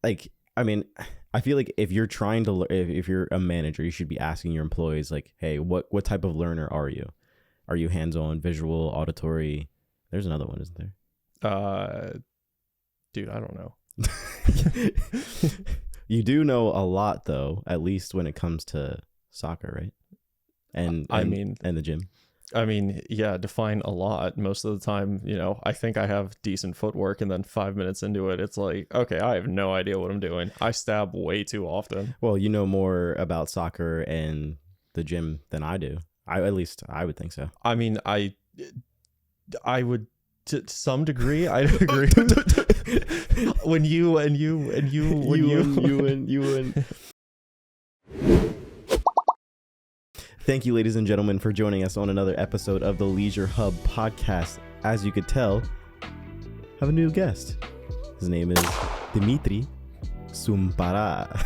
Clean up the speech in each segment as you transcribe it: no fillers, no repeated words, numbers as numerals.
like, I mean, I feel like if you're trying to, if you're a manager, you should be asking your employees like, hey, what type of learner are you? Are you hands-on, visual, auditory? There's another one, isn't there? Dude, I don't know. You do know a lot, though, at least when it comes to soccer, right? And the gym. I mean, yeah, define a lot. Most of the time, you know, I think I have decent footwork, and then 5 minutes into it, it's like, okay, I have no idea what I'm doing. I stab way too often. Well, you know more about soccer and the gym than I do. At least I would think so. I mean, I would, to some degree, I'd agree. when you Thank you, ladies and gentlemen, for joining us on another episode of the LeisureHub Podcast. As you could tell, I have a new guest. His name is Dimitri Sumpara.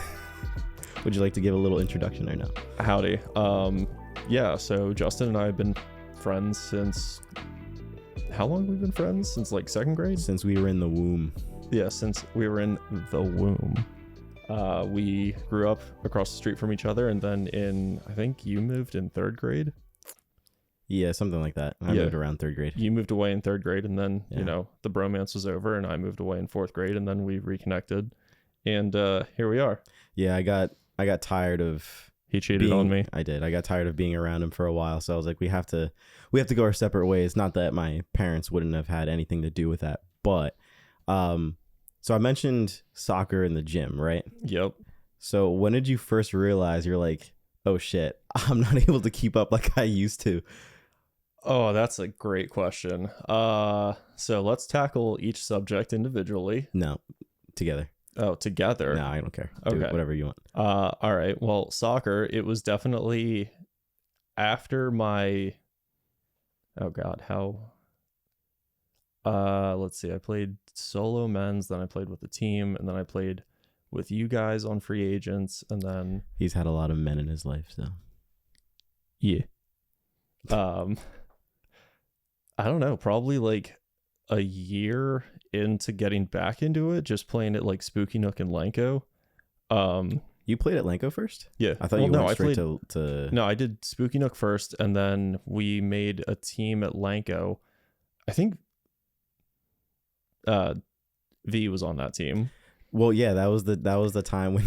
Would you like to give a little introduction or no? Howdy. Yeah, so Justin and I have been friends since... How long have we been friends? Since like second grade? Since we were in the womb. Yeah, since we were in the womb. We grew up across the street from each other, and then I think you moved in third grade? Yeah, something like that. I moved around third grade. You moved away in third grade, and then, you know, the bromance was over, and I moved away in fourth grade, and then we reconnected. And here we are. Yeah, I got tired of... He cheated on me. I did. I got tired of being around him for a while, so I was like, we have to go our separate ways. Not that my parents wouldn't have had anything to do with that, but so I mentioned soccer in the gym, right? Yep. So when did you first realize you're like, oh shit, I'm not able to keep up like I used to? Oh, that's a great question. So let's tackle each subject individually. No, together. Oh, together? No, I don't care. Do whatever you want. All right. Well, soccer, it was definitely after my... Oh God, how... let's see. I played solo men's, then I played with the team, and then I played with you guys on free agents, and then he's had a lot of men in his life, so yeah. I don't know, probably like a year into getting back into it, just playing it like Spooky Nook and Lanko. You played at Lanko first? Yeah. I thought you went straight to... No, I did Spooky Nook first, and then we made a team at Lanko. I think V was on that team. Well, yeah, that was the time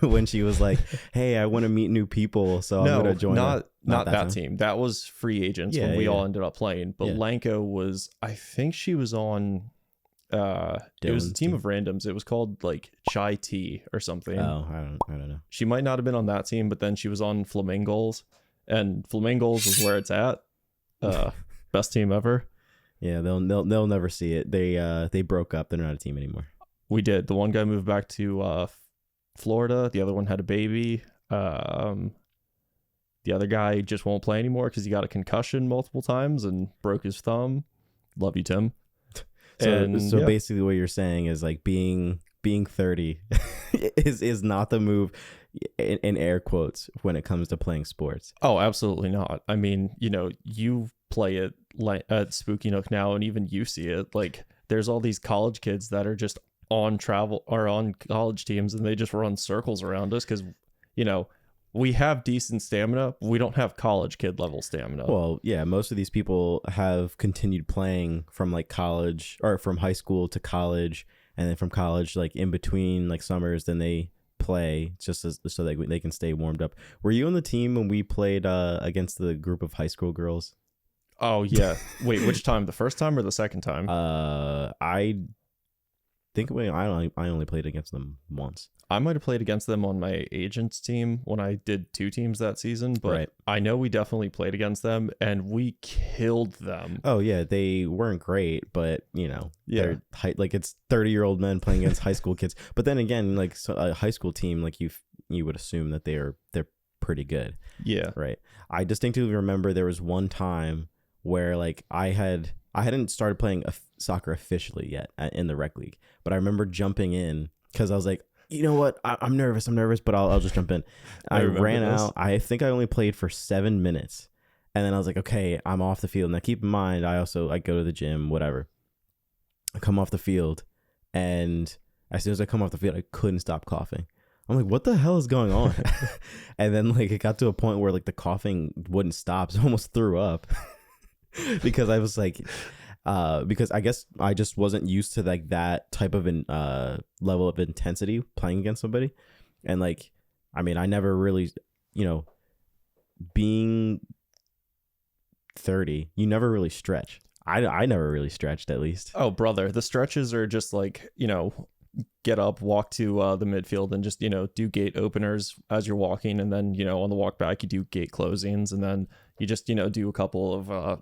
when she was like, "Hey, I want to meet new people, so I'm gonna join." Not that team. That was free agents when we all ended up playing. But Lanko was, I think she was on. It was a team of randoms. It was called like Chai Tea or something. Oh, I don't know. She might not have been on that team, but then she was on Flamingos, and Flamingos is where it's at. Best team ever. Yeah, they'll never see it. They broke up. They're not a team anymore. We did. The one guy moved back to Florida. The other one had a baby. The other guy just won't play anymore because he got a concussion multiple times and broke his thumb. Love you, Tim. So basically what you're saying is like being 30 is not the move in air quotes when it comes to playing sports. Oh, absolutely not. I mean, you know, you play it at Spooky Nook now, and even you see it. Like, there's all these college kids that are just on travel or on college teams, and they just run circles around us because, you know, we have decent stamina. We don't have college kid level stamina. Well, yeah, most of these people have continued playing from like college or from high school to college, and then from college, like in between like summers, then they play just so they can stay warmed up. Were you on the team when we played against the group of high school girls? Oh yeah. Wait, which time? The first time or the second time? I think I only played against them once. I might have played against them on my agent's team when I did 2 teams that season, but right. I know we definitely played against them and we killed them. Oh yeah, they weren't great, but you know, they're like it's 30-year-old men playing against high school kids. But then again, like a high school team, like you would assume that they're pretty good. Yeah. Right. I distinctly remember there was one time where like I hadn't started playing soccer officially yet in the rec league, but I remember jumping in because I was like, you know what? I'm nervous, but I'll just jump in. I ran out. I think I only played for 7 minutes. And then I was like, okay, I'm off the field. Now keep in mind, I go to the gym, whatever. I come off the field and as soon as I come off the field, I couldn't stop coughing. I'm like, what the hell is going on? And then like it got to a point where like the coughing wouldn't stop, so I almost threw up because I was like, because I guess I just wasn't used to like that type of level of intensity playing against somebody. And like, I mean, I never really, being 30, you never really stretch. I never really stretched, at least. Oh, brother, the stretches are just like, get up, walk to the midfield and just, do gate openers as you're walking. And then, on the walk back, you do gate closings. And then you just, do a couple of,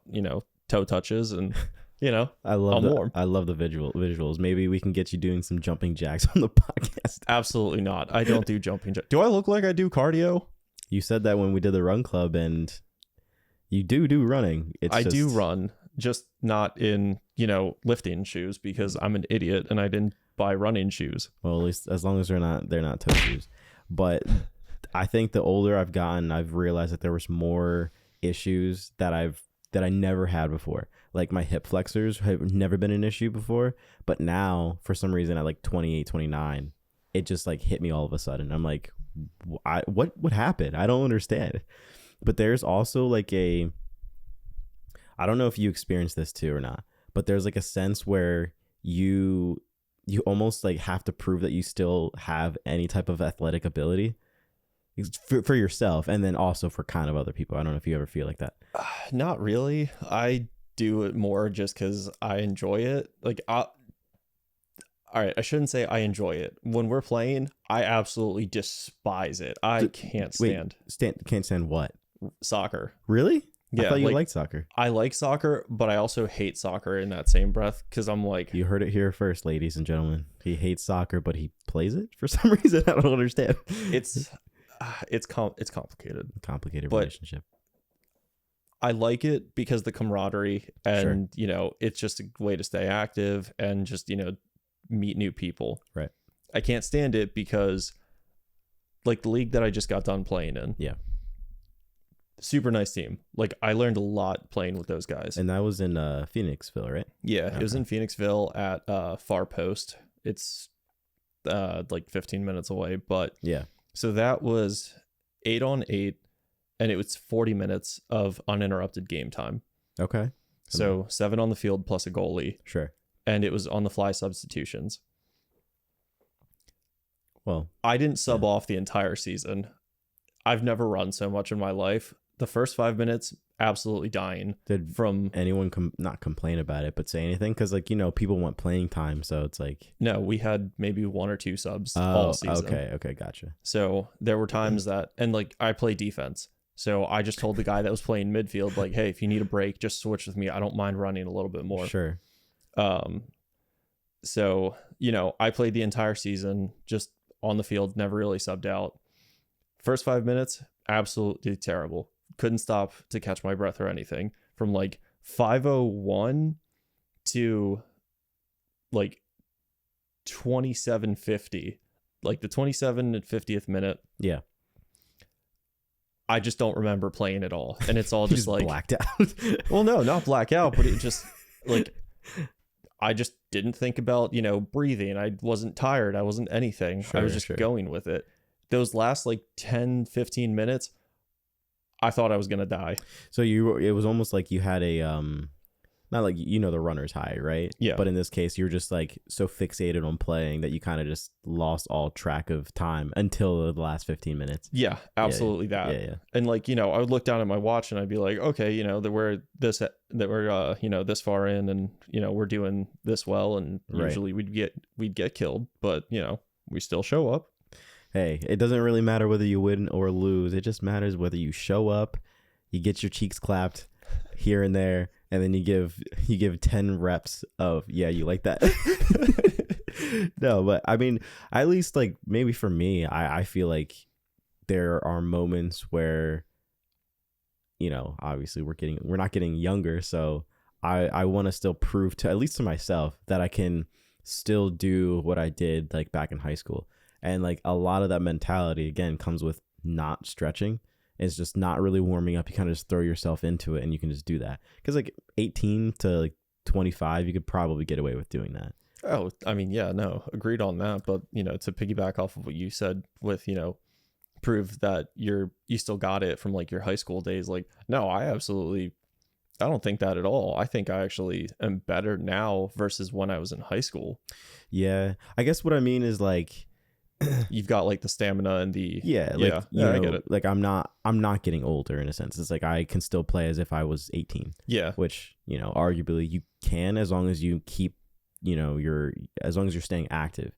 toe touches and, I love the visuals. Maybe we can get you doing some jumping jacks on the podcast. Absolutely not. I don't do jumping jacks. Do I look like I do cardio? You said that when we did the run club, and you do running. I do run, just not in, lifting shoes because I'm an idiot and I didn't buy running shoes. Well, at least as long as they're not toe shoes. But I think the older I've gotten, I've realized that there was more issues that I never had before. Like my hip flexors have never been an issue before, but now for some reason at like 28, 29, it just like hit me all of a sudden. I'm like, what happened? I don't understand. But there's also like I don't know if you experienced this too or not, but there's like a sense where you almost like have to prove that you still have any type of athletic ability for yourself, and then also for kind of other people. I don't know if you ever feel like that. Not really. I do it more just because I enjoy it. Like, all right, I shouldn't say I enjoy it. When we're playing, I absolutely despise it. I can't stand. Can't stand what? Soccer. Really? Yeah, I thought you liked soccer. I like soccer, but I also hate soccer in that same breath because I'm like... You heard it here first, ladies and gentlemen. He hates soccer, but he plays it for some reason. I don't understand. It's complicated. Complicated but relationship. I like it because the camaraderie and, Sure. It's just a way to stay active and just, meet new people. Right. I can't stand it because like the league that I just got done playing in. Yeah. Super nice team. Like I learned a lot playing with those guys. And that was in Phoenixville, right? Yeah. Okay. It was in Phoenixville at Far Post. It's like 15 minutes away, but yeah. So that was 8-on-8 and it was 40 minutes of uninterrupted game time. Okay. So 7 on the field plus a goalie. Sure. And it was on the fly substitutions. Well, I didn't sub off the entire season. I've never run so much in my life. The first 5 minutes, absolutely dying. Did anyone not complain about it, but say anything? Because like, people want playing time. So it's like. No, we had maybe 1 or 2 subs all season. Okay. Gotcha. So there were times that, and like I play defense. So I just told the guy that was playing midfield, like, hey, if you need a break, just switch with me. I don't mind running a little bit more. Sure. So, I played the entire season just on the field, never really subbed out. First 5 minutes, absolutely terrible. Couldn't stop to catch my breath or anything. From like 5:01 to like 27:50, like the 27 and 50th minute. Yeah. I just don't remember playing at all. And it's all just like blacked out. Well, no, not black out, but it just like I just didn't think about, breathing. I wasn't tired. I wasn't anything. Sure, I was just going with it. Those last like 10, 15 minutes, I thought I was going to die. So it was almost like you had a, not like, the runner's high, right? Yeah. But in this case, you're just like so fixated on playing that you kind of just lost all track of time until the last 15 minutes. Yeah, absolutely that. Yeah. And like, I would look down at my watch and I'd be like, okay, that we're this far in and, we're doing this well. And usually we'd get killed, but we still show up. Hey, it doesn't really matter whether you win or lose. It just matters whether you show up, you get your cheeks clapped here and there, and then you give 10 reps of, yeah, you like that. No, but I mean, at least like maybe for me, I feel like there are moments where, obviously we're not getting younger. So I want to still prove to, at least to myself, that I can still do what I did like back in high school. And like a lot of that mentality, again, comes with not stretching. It's just not really warming up. You kind of just throw yourself into it and you can just do that. Because like 18 to like 25, you could probably get away with doing that. Oh, I mean, yeah, no, agreed on that. But, to piggyback off of what you said with, prove that you still got it from like your high school days. Like, no, I don't think that at all. I think I actually am better now versus when I was in high school. Yeah. I guess what I mean is like, you've got like the stamina and the I get it. Like I'm not getting older in a sense. It's like I can still play as if I was 18. Yeah. Which, arguably you can, as long as you keep, as long as you're staying active.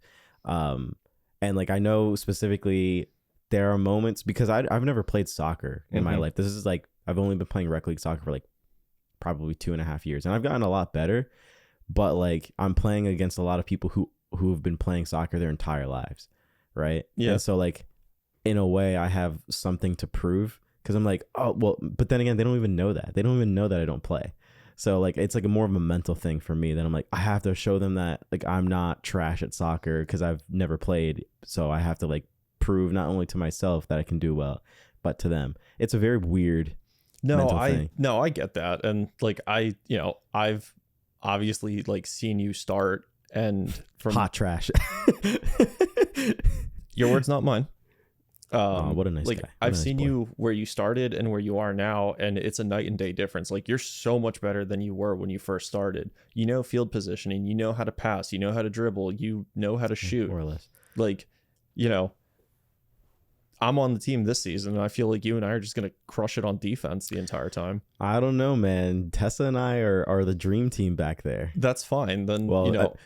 And like I know specifically there are moments, because I've never played soccer in my life. This is like, I've only been playing rec league soccer for like probably 2.5 years, and I've gotten a lot better, but like I'm playing against a lot of people who have been playing soccer their entire lives. Right. Yeah. And so like in a way I have something to prove, because I'm like, oh well, but then again, they don't even know that. They don't even know that I don't play. So like it's like more of a mental thing for me that I'm like, I have to show them that like I'm not trash at soccer because I've never played. So I have to like prove not only to myself that I can do well, but to them. It's a very weird mental thing. No, I get that. And like I've obviously like seen you start, and from hot trash. Your words, not mine. What a nice like guy. I've seen you where you started and where you are now, and it's a night and day difference. Like you're so much better than you were when you first started. Field positioning, you know how to pass, you know how to dribble, you know how to shoot. More or less. Like, I'm on the team this season, and I feel like you and I are just going to crush it on defense the entire time. I don't know, man. Tessa and I are the dream team back there. That's fine. Then,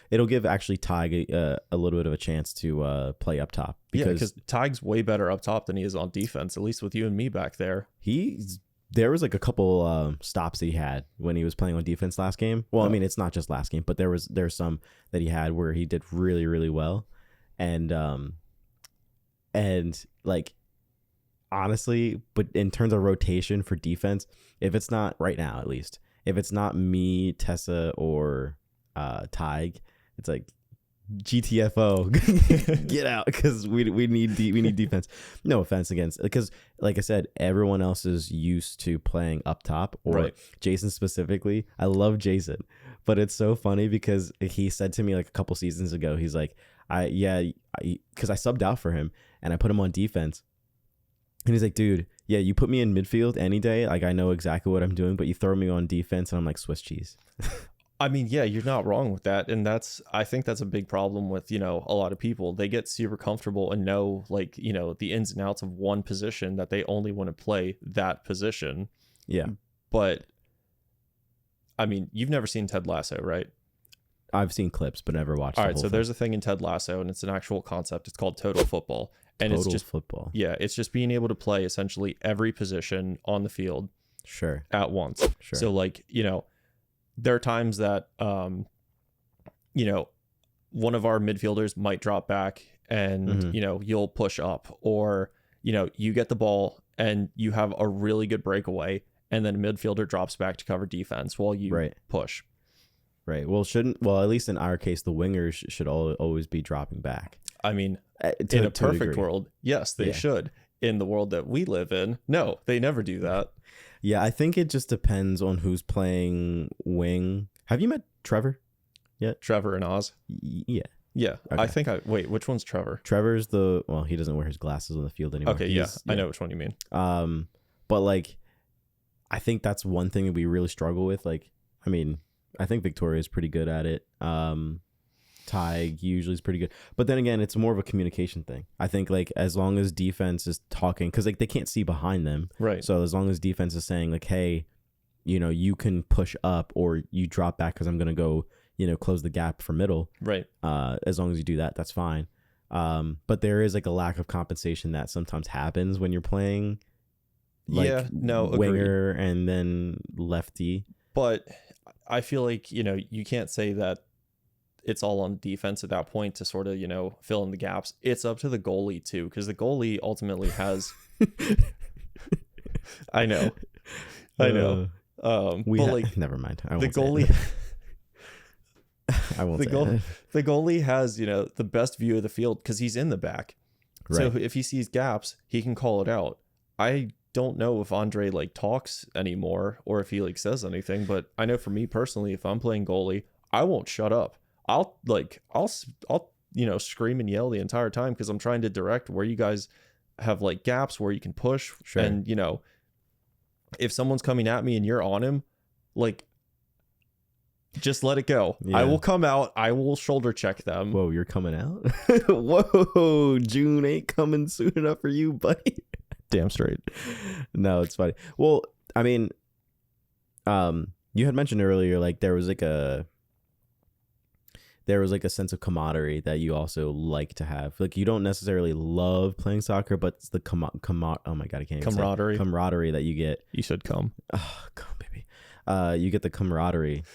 it'll give actually Tig a little bit of a chance to play up top. Because Tig's way better up top than he is on defense, at least with you and me back there. There was like a couple stops that he had when he was playing on defense last game. Well, I mean, it's not just last game, but there's some that he had where he did really, really well. And like, honestly, but in terms of rotation for defense, if it's not right now, at least, if it's not me, Tessa, or Tig, it's like GTFO, get out, because we need defense. No offense against, because like I said, everyone else is used to playing up top, or right. Jason specifically. I love Jason, but it's so funny because he said to me like a couple seasons ago, he's like, because I subbed out for him and I put him on defense, and he's like, dude, yeah, you put me in midfield any day, like I know exactly what I'm doing, but you throw me on defense and I'm like Swiss cheese. I mean, yeah, you're not wrong with that. And I think that's a big problem with, a lot of people. They get super comfortable and know like, the ins and outs of one position, that they only want to play that position. Yeah. But I mean, you've never seen Ted Lasso, right? I've seen clips, but never watched. All right. So there's a thing in Ted Lasso, and it's an actual concept. It's called total football. And it's just football. Yeah. It's just being able to play essentially every position on the field. Sure. At once. Sure. So like, there are times that, one of our midfielders might drop back and, you'll push up, or, you get the ball and you have a really good breakaway, and then a midfielder drops back to cover defense while you push. Right. Well, at least in our case, the wingers should always be dropping back. I mean, in a perfect world, yes, they should. In the world that we live in, no, they never do that. Yeah, I think it just depends on who's playing wing. Have you met Trevor yet? Trevor and Oz? Yeah. Yeah. Okay. Wait, which one's Trevor? Trevor's he doesn't wear his glasses on the field anymore. Okay, I know which one you mean. But like, I think that's one thing that we really struggle with. Like, I mean, I think Victoria is pretty good at it. Tig usually is pretty good, but then again, it's more of a communication thing. I think like as long as defense is talking, because like they can't see behind them, right? So as long as defense is saying like, hey, you can push up or you drop back because I'm gonna go, close the gap for middle, right? As long as you do that, that's fine. But there is like a lack of compensation that sometimes happens when you're playing, like winger and then lefty. But I feel like you can't say that it's all on defense at that point to sort of, fill in the gaps. It's up to the goalie too, because the goalie ultimately has. I know. Never mind. The goalie. I won't. The goalie has, the best view of the field because he's in the back. Right. So if he sees gaps, he can call it out. I don't know if Andre like talks anymore or if he like says anything, but I know for me personally, if I'm playing goalie, I won't shut up. I'll scream and yell the entire time because I'm trying to direct where you guys have like gaps where you can push. Sure. And if someone's coming at me and you're on him, like, just let it go. Yeah. I will come out. I will shoulder check them. Whoa, you're coming out? Whoa, June ain't coming soon enough for you, buddy. Damn straight. No, it's funny. Well, I mean, you had mentioned earlier, like there was like a sense of camaraderie that you also like to have. Like you don't necessarily love playing soccer, but it's the oh my god, I can't even say camaraderie that you get. You said come. Oh, come baby. You get the camaraderie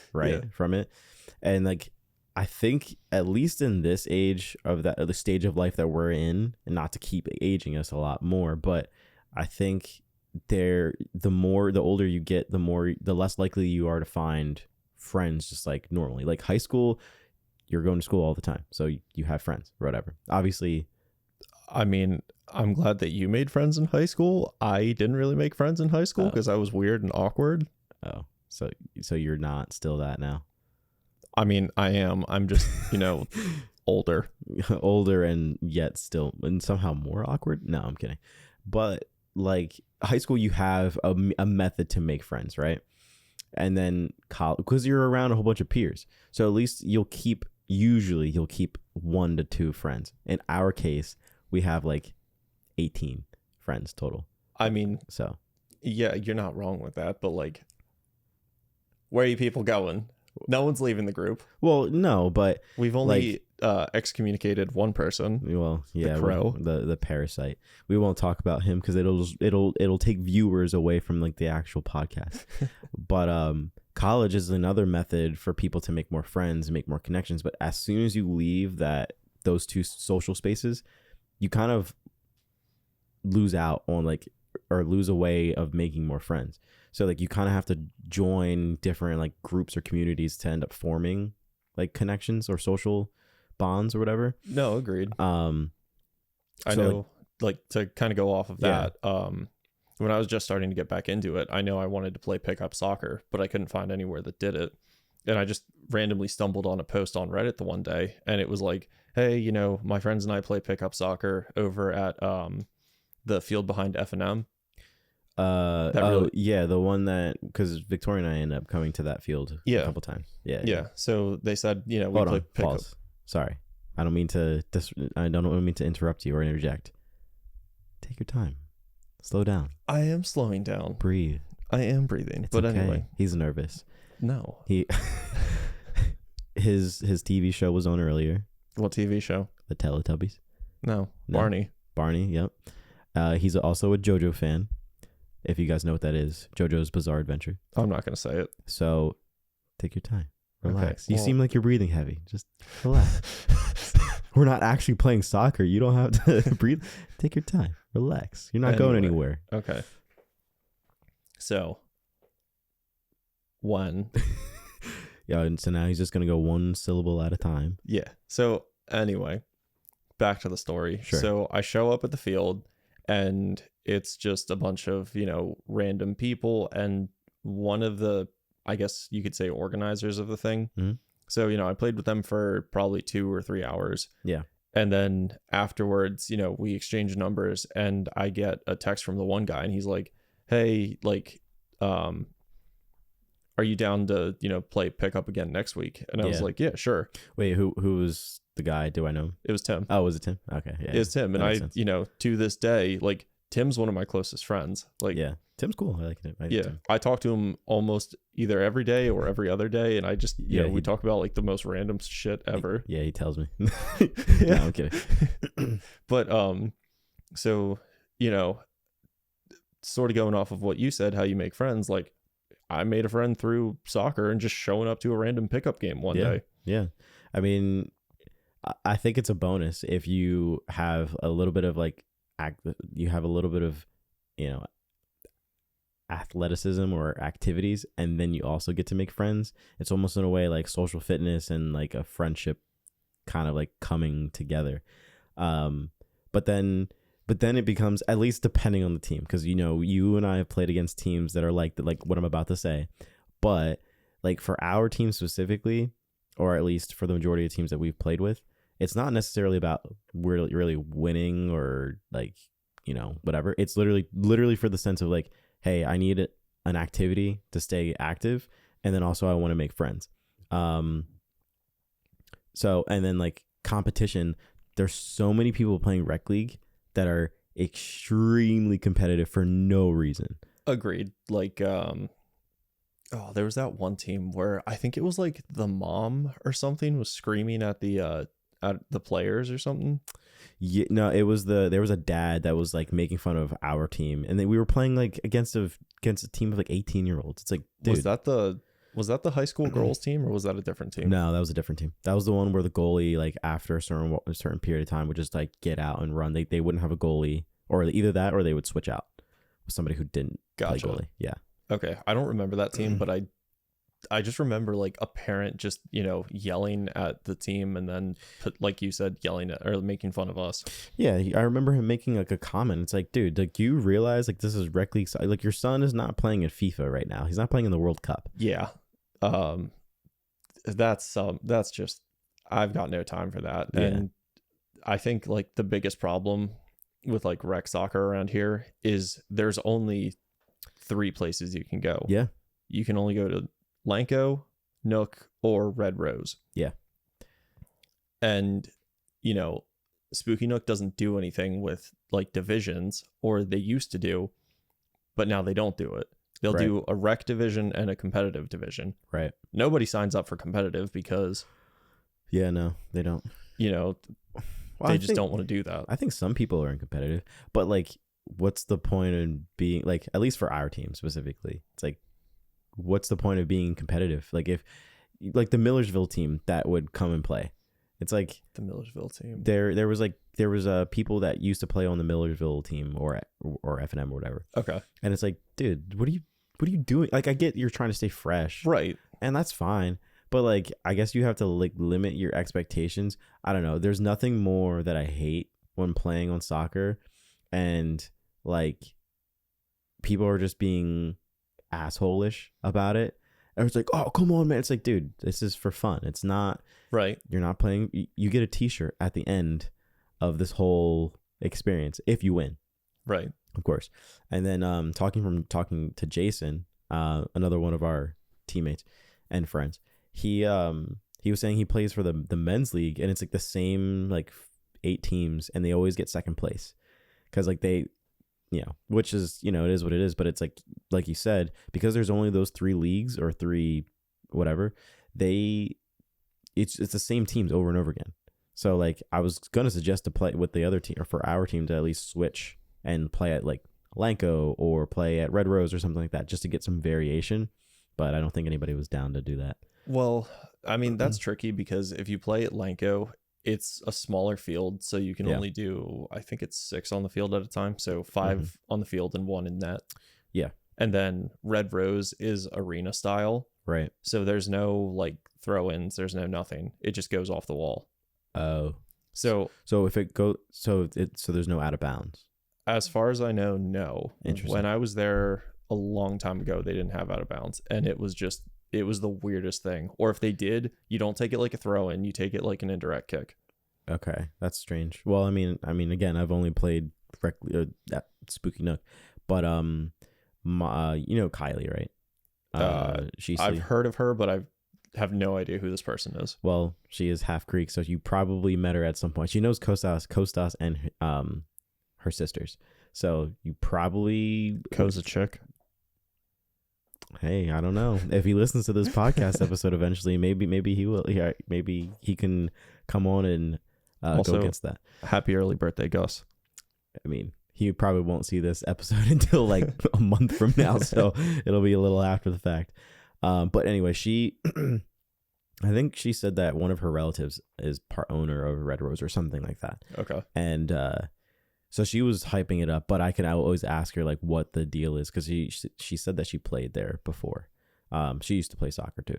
from it, and like I think at least in this age of the stage of life that we're in, and not to keep aging us a lot more, but I think the older you get, the less likely you are to find friends just like normally. Like high school, you're going to school all the time, so you have friends or whatever. Obviously, I mean, I'm glad that you made friends in high school. I didn't really make friends in high school because I was weird and awkward. Oh, so you're not still that now? I mean, I am. I'm just, older. Older and yet still and somehow more awkward? No, I'm kidding. But like high school, you have a method to make friends, right? And then college, because you're around a whole bunch of peers. So at least you'll keep 1 to 2 friends. In our case, we have like 18 friends total. I mean, so yeah, you're not wrong with that, but like, where are you people going? No one's leaving the group. Well, no, but we've only excommunicated one person. Well, yeah, the crow, the parasite. We won't talk about him because it'll take viewers away from like the actual podcast. But college is another method for people to make more friends and make more connections. But as soon as you leave those two social spaces, you kind of lose out on or lose a way of making more friends. So like you kind of have to join different like groups or communities to end up forming like connections or social bonds or whatever. No, agreed. I know, like to kind of go off of that. When I was just starting to get back into it, I know I wanted to play pickup soccer, but I couldn't find anywhere that did it. And I just randomly stumbled on a post on Reddit the one day, and it was like, hey, my friends and I play pickup soccer over at the field behind F&M. The one that, because Victoria and I ended up coming to that field a couple times. Yeah. So they said, we play pickup. Pause. Sorry, I don't mean to interrupt you or interject. Take your time, slow down. I am slowing down. Breathe. I am breathing. It's but okay. Anyway, he's nervous. No, his TV show was on earlier. What TV show? The Teletubbies. No, Barney. Yep. He's also a JoJo fan. If you guys know what that is, JoJo's Bizarre Adventure. I'm not going to say it. So take your time. Relax. Okay, you seem like you're breathing heavy. Just relax. We're not actually playing soccer. You don't have to breathe. Take your time. Relax. You're not going anywhere. Okay. So, one. Yeah, and so now he's just going to go one syllable at a time. Yeah. So, anyway, back to the story. Sure. So, I show up at the field, and it's just a bunch of, random people, and one of the, I guess you could say, organizers of the thing. Mm-hmm. So, I played with them for probably 2 or 3 hours. Yeah. And then afterwards, we exchange numbers, and I get a text from the one guy, and he's like, hey, like, are you down to, play pickup again next week? And I was like, yeah, sure. Wait, who was the guy? Do I know him? It was Tim. Oh, was it Tim? Okay. Yeah. It was Tim. And I, to this day, like, Tim's one of my closest friends. Like, yeah, Tim's cool. I like him. Tim. I talk to him almost either every day or every other day, and I just we talk about like the most random shit ever. Yeah, he tells me. No, I'm kidding. But so sort of going off of what you said, how you make friends, like I made a friend through soccer and just showing up to a random pickup game one day. Yeah, I mean, I think it's a bonus if you have a little bit of like you have a little bit of athleticism or activities, and then you also get to make friends. It's almost in a way like social fitness and like a friendship kind of like coming together. But then it becomes, at least depending on the team, because you and I have played against teams that are like what I'm about to say, but like for our team specifically, or at least for the majority of teams that we've played with, it's not necessarily about really winning or like, whatever. It's literally for the sense of like, hey, I need an activity to stay active, and then also I want to make friends. So, and then like competition, there's so many people playing Rec League that are extremely competitive for no reason. Agreed. Like, there was that one team where I think it was like the mom or something was screaming at the players or something. Yeah, no, there was a dad that was like making fun of our team, and then we were playing like against a team of like 18-year-olds. It's like, dude, was that the high school girls team, or was that a different team? No, that was a different team. That was the one where the goalie, like after a certain period of time, would just like get out and run. They wouldn't have a goalie, or either that, or they would switch out with somebody who didn't play goalie. Yeah. Okay, I don't remember that team, but I just remember like a parent just yelling at the team, and then like you said, yelling at or making fun of us. Yeah, I remember him making like a comment. It's like, dude, like you realize like this is Rec League. Like your son is not playing in FIFA right now. He's not playing in the World Cup. Yeah. That's just, I've got no time for that. Yeah. And I think like the biggest problem with like rec soccer around here is there's only 3 places you can go. Yeah. You can only go to Lanco, Nook, or Red Rose. Yeah. And, Spooky Nook doesn't do anything with like divisions, or they used to do, but now they don't do it. They'll do a rec division and a competitive division. Right. Nobody signs up for competitive because... Yeah, no, they don't. They just don't want to do that. I think some people are in competitive, but like, what's the point in being like, at least for our team specifically, it's like, what's the point of being competitive? Like if like the Millersville team that would come and play, it's like the Millersville team. There was people that used to play on the Millersville team or F&M or whatever. Okay. And it's like, dude, what are you doing? Like, I get you're trying to stay fresh, right? And that's fine, but like, I guess you have to like limit your expectations. I don't know. There's nothing more that I hate when playing on soccer, and like people are just being asshole-ish about it. And it's like, oh, come on, man. It's like, dude, this is for fun. It's not right. You're not playing. You get a t-shirt at the end of this whole experience if you win. Right. Of course. And then talking to Jason, another one of our teammates and friends, he was saying he plays for the men's league, and it's like the same like 8 teams, and they always get second place because like they, which is, it is what it is, but it's like you said, because there's only those 3 leagues or 3 whatever, it's the same teams over and over again. So like I was gonna suggest to play with the other team, or for our team to at least switch and play at like Lanco or play at Red Rose or something like that, just to get some variation. But I don't think anybody was down to do that. Well, I mean, that's tricky because if you play at Lanco, it's a smaller field, so you can only do, I think it's 6 on the field at a time, so 5 on the field and 1 in net. Yeah. And then Red Rose is arena style, right? So there's no like throw-ins, there's no nothing. It just goes off the wall. Oh. So if it goes, so there's no out of bounds. As far as I know, no. Interesting. When I was there a long time ago, they didn't have out of bounds, and it was the weirdest thing. Or if they did, you don't take it like a throw in, you take it like an indirect kick. Okay, that's strange. Well, I mean, again, I've only played at Spooky Nook, but Kylie, right? I've heard of her, but I have no idea who this person is. Well, she is half Greek, so you probably met her at some point. She knows Kostas and her sisters, so you probably Ko's a chick. Hey, I don't know. If he listens to this podcast episode eventually, maybe he will. Yeah, maybe he can come on and also, go against that. Happy early birthday, Gus. I mean, he probably won't see this episode until like a month from now, so it'll be a little after the fact. But anyway, I think she said that one of her relatives is part owner of Red Rose or something like that. Okay. And so she was hyping it up, but I always ask her like what the deal is, because she said that she played there before. She used to play soccer too.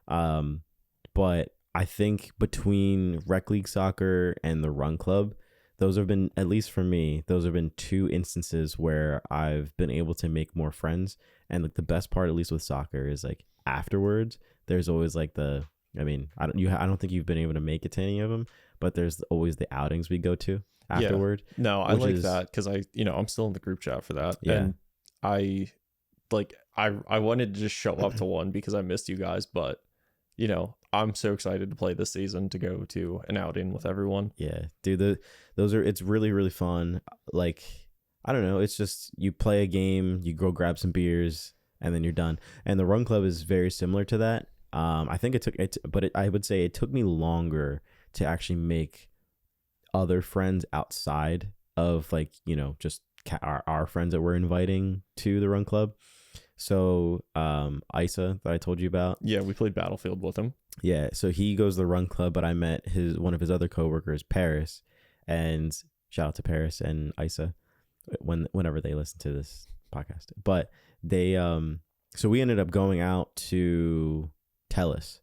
But I think between Rec League soccer and the Run Club, those have been, at least for me, those have been 2 instances where I've been able to make more friends. And like the best part, at least with soccer, is like afterwards, there's always like the I mean, I don't think you've been able to make it to any of them, but there's always the outings we go to afterward. No, I like that because I'm still in the group chat for that. Yeah. And I wanted to just show up to one because I missed you guys, but I'm so excited to play this season to go to an outing with everyone. Yeah, dude, it's really, really fun. Like, I don't know, it's just you play a game, you go grab some beers, and then you're done. And the Run Club is very similar to that. I think I would say it took me longer to actually make other friends outside of like, just our friends that we're inviting to the Run Club. So Isa that I told you about. Yeah, we played Battlefield with him. Yeah, so he goes to the Run Club, but I met one of his other coworkers, Paris, and shout out to Paris and Isa whenever they listen to this podcast. But they so we ended up going out to Tellus,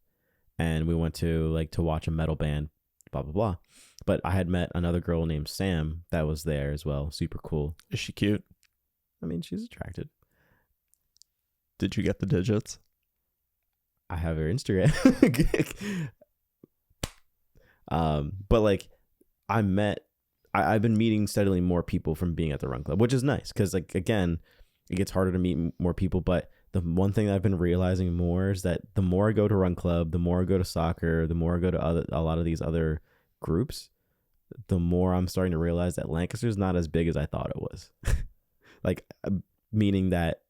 and we went to watch a metal band, blah blah blah. But I had met another girl named Sam that was there as well. Super cool. Is she cute? I mean, she's attractive. Did you get the digits? I have her Instagram. But like I've been meeting steadily more people from being at the Run Club, which is nice because like again, it gets harder to meet more people. But the one thing that I've been realizing more is that the more I go to Run Club, the more I go to soccer, the more I go to a lot of these other groups, the more I'm starting to realize that Lancaster's not as big as I thought it was. Like, meaning that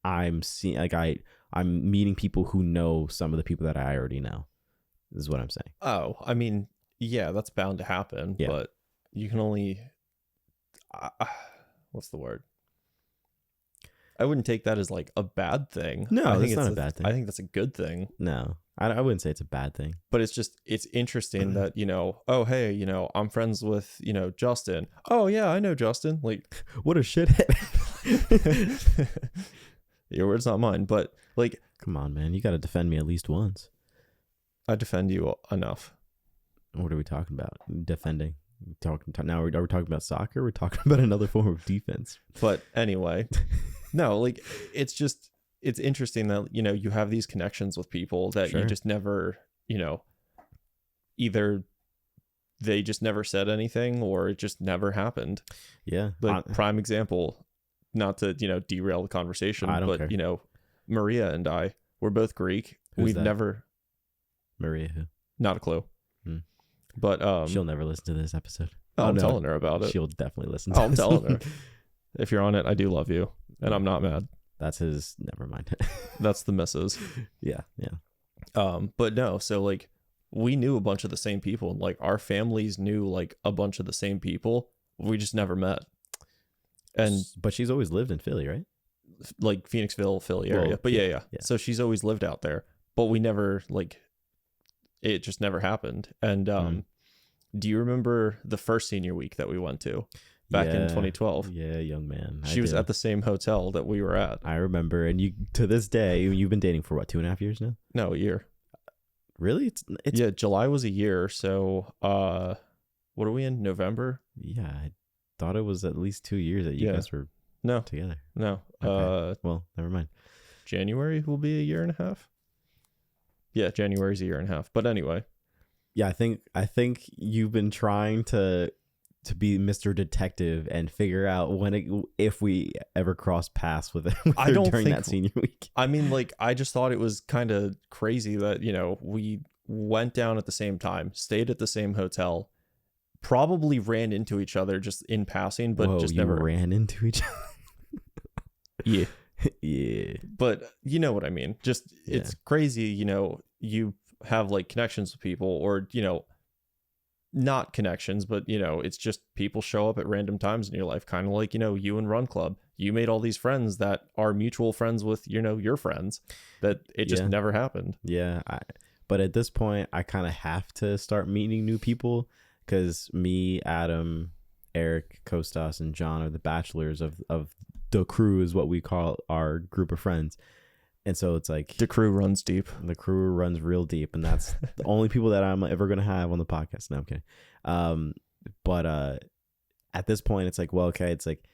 I'm seeing I'm meeting people who know some of the people that I already know, is what I'm saying. Oh, I mean, yeah, that's bound to happen. Yeah. But you can only what's the word? I wouldn't take that as like a bad thing. No, I think it's not a bad thing. I think that's a good thing. No, I wouldn't say it's a bad thing. But it's interesting that, oh, hey, I'm friends with, Justin. Oh, yeah, I know Justin. Like, what a shithead. Your word's not mine. But like, come on, man. You got to defend me at least once. I defend you enough. What are we talking about? Defending. Now are we talking about soccer? We're talking about another form of defense. But anyway, no, like it's interesting that, you have these connections with people that you just never, either they just never said anything or it just never happened. Yeah. Like prime example, not to, derail the conversation, but care. Maria and I, we're both Greek. Who's that? Never. Maria who? Not a clue. But she'll never listen to this episode. I'm telling her about it. She'll definitely listen to I'm telling her. If you're on it, I do love you. And I'm not mad. That's his. Never mind. That's the missus. Yeah. But no, so like we knew a bunch of the same people, and like our families knew like a bunch of the same people. We just never met. But she's always lived in Philly, right? Like Phoenixville, Philly area. But yeah. So she's always lived out there. But we never it just never happened. And do you remember the first senior week that we went to back in 2012? Yeah, young man. She was at the same hotel that we were at. I remember. And you, to this day, you've been dating for what, 2.5 years now? No, a year. Really? It's yeah, July was a year. So what are we in? November? Yeah, I thought it was at least 2 years that you guys were together. No. Okay. Well, never mind. January will be a year and a half. Yeah, January's a year and a half. But anyway. Yeah, I think you've been trying to be Mr. Detective and figure out if we ever cross paths with her during that senior week. I mean, like, I just thought it was kind of crazy that, we went down at the same time, stayed at the same hotel, probably ran into each other just in passing, but just never ran into each other. Yeah. Yeah. But you know what I mean? Just it's crazy, you have like connections with people or, not connections, but it's just people show up at random times in your life, kind of like, you and Run Club. You made all these friends that are mutual friends with, your friends, that it just never happened. Yeah. But at this point, I kind of have to start meeting new people because me, Adam, Eric, Kostas, and John are the bachelors of the crew, is what we call our group of friends. And so it's like the crew runs deep. The crew runs real deep, and that's the only people that I'm ever gonna have on the podcast. No, I'm kidding. But at this point, it's like, well, okay, it's like,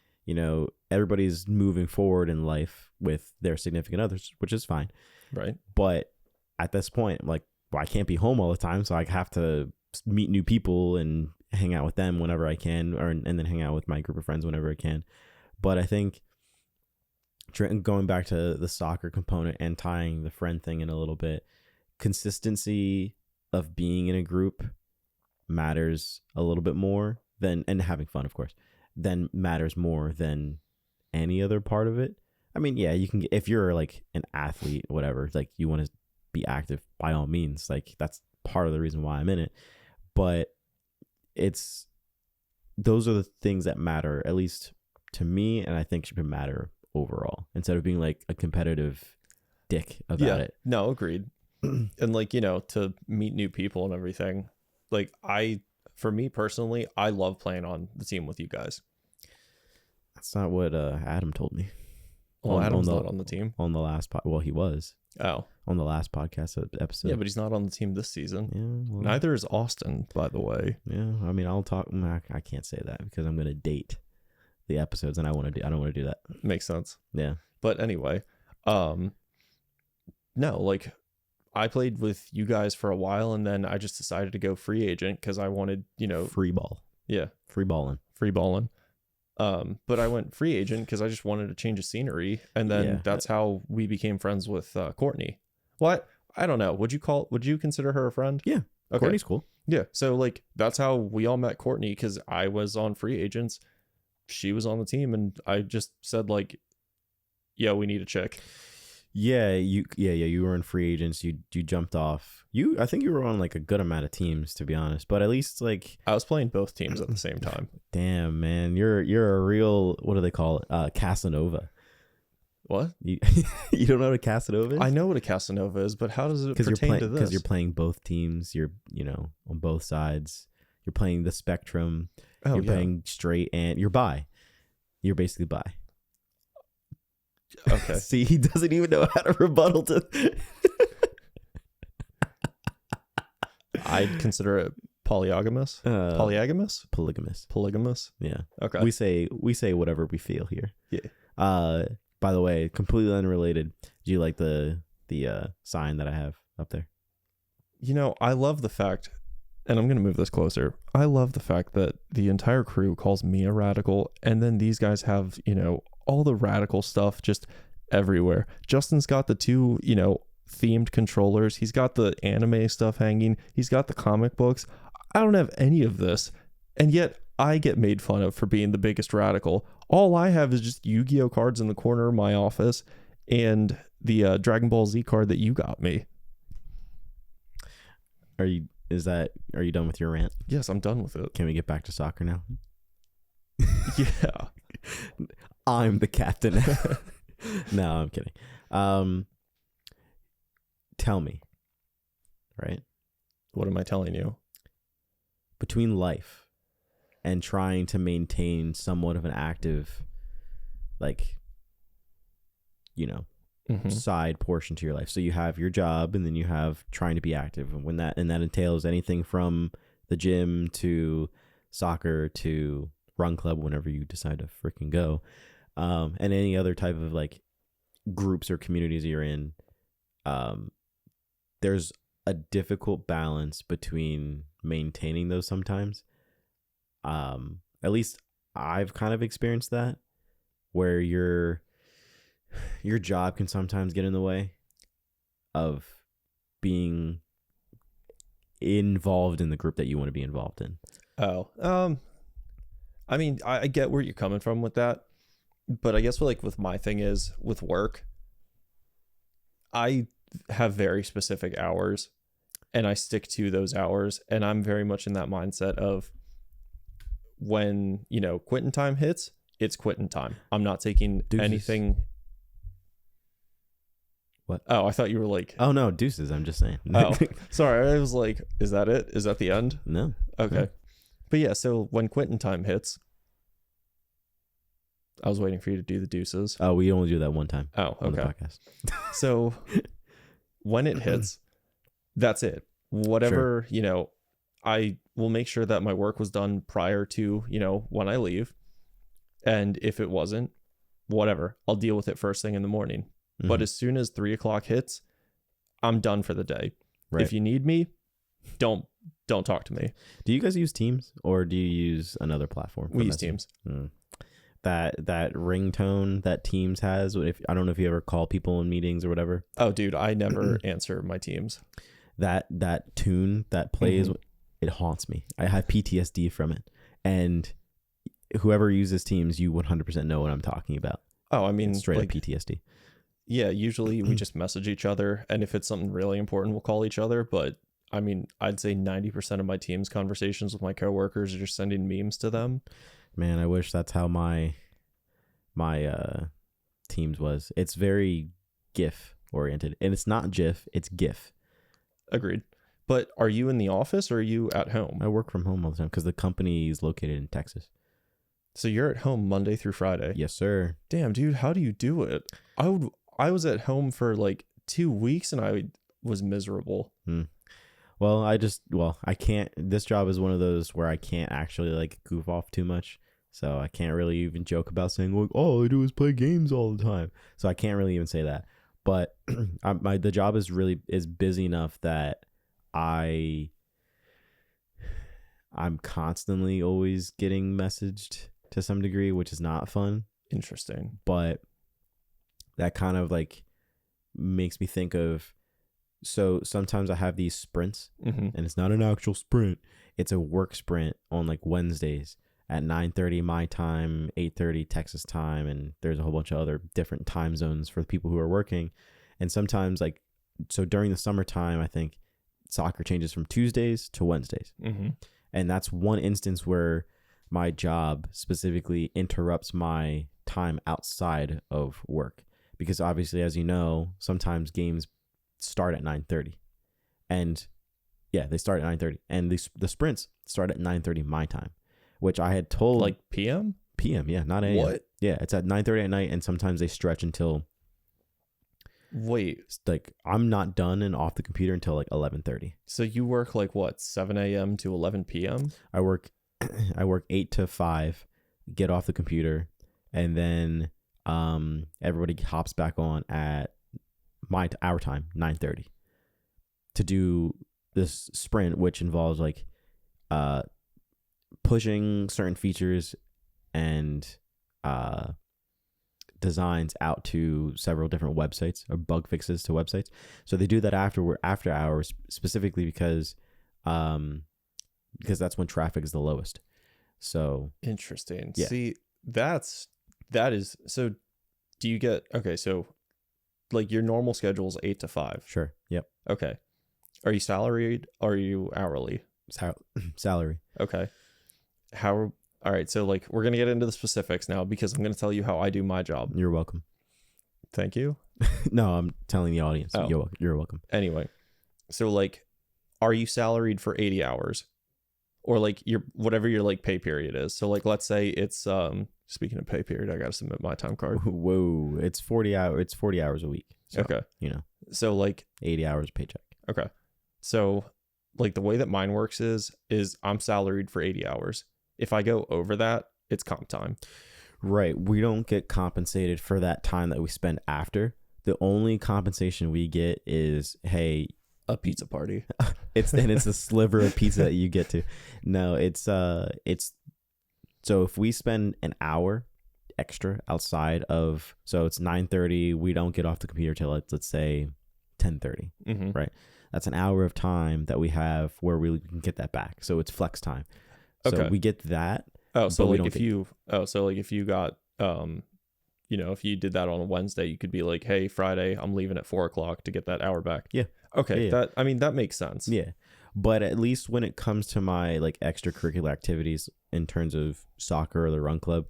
everybody's moving forward in life with their significant others, which is fine, right? But at this point, like, well, I can't be home all the time, so I have to meet new people and hang out with them whenever I can, and then hang out with my group of friends whenever I can. But I think going back to the soccer component and tying the friend thing in a little bit, consistency of being in a group matters a little bit more than, and having fun, of course, then matters more than any other part of it. I mean, yeah, you can, if you're like an athlete, whatever, like you want to be active, by all means, like that's part of the reason why I'm in it. But those are the things that matter, at least to me, and I think should matter overall, instead of being like a competitive dick about it. No, agreed. And like, you know, to meet new people and everything, like for me personally, I love playing on the team with you guys. That's not what Adam told me. Well, Adam's not on the team. On the last well, he was. Oh. On the last podcast episode. Yeah, but he's not on the team this season. Yeah. Well, neither is Austin, by the way. Yeah. I mean, I'll talk. I can't say that because I'm going to date the episodes, and I don't want to do that. Makes sense. Yeah. But anyway, no, like I played with you guys for a while, and then I just decided to go free agent because I wanted, you know, free ball. Yeah. Free balling. But I went free agent because I just wanted to change of scenery, and then that's how we became friends with Courtney. What? I don't know. Would you consider her a friend? Yeah. Okay. Courtney's cool. Yeah. So like that's how we all met Courtney, because I was on free agents, she was on the team, and I just said like, yeah, we need a chick. Yeah, you were in free agents. You jumped off. I think you were on like a good amount of teams, to be honest. But at least like I was playing both teams at the same time. Damn, man, you're a real, what do they call it? Casanova. What? You don't know what a Casanova is? I know what a Casanova is, but how does it pertain to this? Because you're playing both teams. You're on both sides. You're playing the spectrum. You're playing straight, and you're bi. You're basically bi. Okay. See, he doesn't even know how to rebuttal to. I'd consider it polygamous. Polygamous. Yeah. Okay. We say whatever we feel here. Yeah. By the way, completely unrelated. Do you like the sign that I have up there? You know, I love the fact, and I'm going to move this closer. I love the fact that the entire crew calls me a radical, and then these guys have, you know, all the radical stuff just everywhere. Justin's got the two, you know, themed controllers. He's got the anime stuff hanging. He's got the comic books. I don't have any of this, and yet I get made fun of for being the biggest radical. All I have is just Yu-Gi-Oh cards in the corner of my office and the Dragon Ball Z card that you got me. Are you done with your rant? Yes, I'm done with it. Can we get back to soccer now? Yeah. I'm the captain. No, I'm kidding. Tell me, right? What am I telling you? Between life and trying to maintain somewhat of an active, like, you know, side portion to your life. So you have your job, and then you have trying to be active, and that entails anything from the gym to soccer to run club whenever you decide to freaking go, and any other type of like groups or communities you're in. There's a difficult balance between maintaining those sometimes. At least I've kind of experienced that, where your job can sometimes get in the way of being involved in the group that you want to be involved in. I mean, I get where you're coming from with that, but I guess with my thing is with work, I have very specific hours and I stick to those hours, and I'm very much in that mindset of when, you know, quitting time hits, it's quitting time. I'm not taking anything. What? Oh, I thought you were like, oh no, deuces. I'm just saying. Oh, sorry. I was like, is that it? Is that the end? No. Okay. No. But yeah, so when quitting time hits, I was waiting for you to do the deuces. Oh, we only do that one time. Oh, okay. On the podcast. So when it hits, that's it. Whatever, sure. You know, I will make sure that my work was done prior to, you know, when I leave. And if it wasn't, whatever, I'll deal with it first thing in the morning. Mm-hmm. But as soon as 3:00 hits, I'm done for the day. Right. If you need me, don't talk to me. Do you guys use Teams or do you use another platform? We use Teams. That ringtone that Teams has. If I don't know if you ever call people in meetings or whatever. Oh, dude, I never answer my Teams. That tune that plays, it haunts me. I have PTSD from it. And whoever uses Teams, you 100% know what I'm talking about. Oh, I mean, It's straight up PTSD. Yeah, usually we just message each other, and if it's something really important, we'll call each other. But I mean, I'd say 90% of my Teams conversations with my coworkers are just sending memes to them. Man, I wish that's how my Teams was. It's very GIF oriented, and it's not GIF, it's GIF. Agreed. But are you in the office or are you at home? I work from home all the time because the company is located in Texas. So you're at home Monday through Friday? Yes, sir. Damn, dude, how do you do it? I was at home for like 2 weeks and I was miserable. Well, I can't. This job is one of those where I can't actually like goof off too much. So I can't really even joke about saying, like, all I do is play games all the time. So I can't really even say that. But the job is busy enough that I'm constantly always getting messaged to some degree, which is not fun. Interesting. But that kind of like makes me think of, so sometimes I have these sprints and it's not an actual sprint. It's a work sprint on like Wednesdays at 9:30 my time, 8:30 Texas time. And there's a whole bunch of other different time zones for the people who are working. And sometimes like, so during the summertime, I think soccer changes from Tuesdays to Wednesdays. And that's one instance where my job specifically interrupts my time outside of work. Because obviously, as you know, sometimes games start at 9:30. And yeah, they start at 9:30. And the sprints start at 9:30 my time, which I had told. Like PM? PM, yeah, not AM. What? Yeah, it's at 9:30 at night, and sometimes they stretch until. Wait. Like, I'm not done and off the computer until like 11:30. So you work like what, 7 a.m. to 11 p.m.? I work 8 to 5, get off the computer, and then everybody hops back on at our time, 9:30, to do this sprint, which involves like pushing certain features and designs out to several different websites or bug fixes to websites. So they do that after hours, specifically because that's when traffic is the lowest. So interesting. Yeah. See, that is so. Do you get so like your normal schedule is 8 to 5? Sure. Yep. Okay. Are you salaried? Or are you hourly? Salary. Okay. All right. So like we're gonna get into the specifics now because I'm gonna tell you how I do my job. You're welcome. Thank you. No, I'm telling the audience. Oh. You're welcome. Anyway, so like, are you salaried for 80 hours, or like whatever your like pay period is? So like, let's say it's speaking of pay period, I gotta submit my time card. Whoa, it's 40 hours. It's 40 hours a week. So, okay. So like 80 hours paycheck. Okay. So like the way that mine works is I'm salaried for 80 hours. If I go over that, it's comp time. Right. We don't get compensated for that time that we spend after. The only compensation we get is, hey, a pizza party. it's a sliver of pizza that you get to. No, it's so if we spend an hour extra outside of, so it's 9:30, we don't get off the computer till let's say 10:30, right? That's an hour of time that we have where we can get that back. So it's flex time. So we get that. Oh, so like if you got if you did that on a Wednesday, you could be like, hey, Friday, I'm leaving at 4:00 to get that hour back. Yeah. Okay. Yeah. That makes sense. Yeah. But at least when it comes to my like extracurricular activities in terms of soccer or the run club,